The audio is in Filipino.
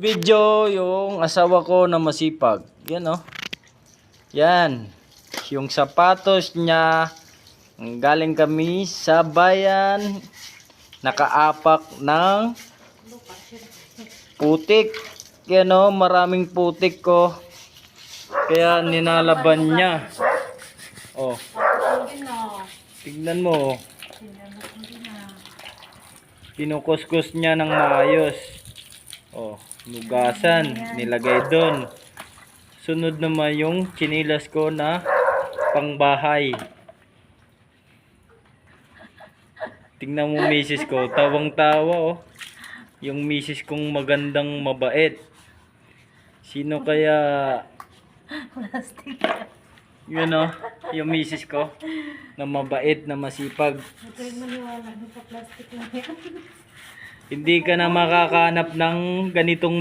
Video yung asawa ko na masipag. Yan oh. Yan. Yung sapatos niya. Galing kami sa bayan. Nakaapak ng putik. Yan oh. Maraming putik ko. Kaya ninalaban niya. Oh. Tignan mo. Kinukuskus niya ng maayos. Oh. Nugasan, nilagay doon. Sunod naman yung chinilas ko na pangbahay. Tingnan mo misis ko, tawang-tawa oh. Yung misis kong magandang mabait. Sino kaya? Plastic. Yun oh, yung misis ko na mabait, na masipag. Huwag kayong maniwala, sa plastic lang yan. Hindi ka na makakahanap ng ganitong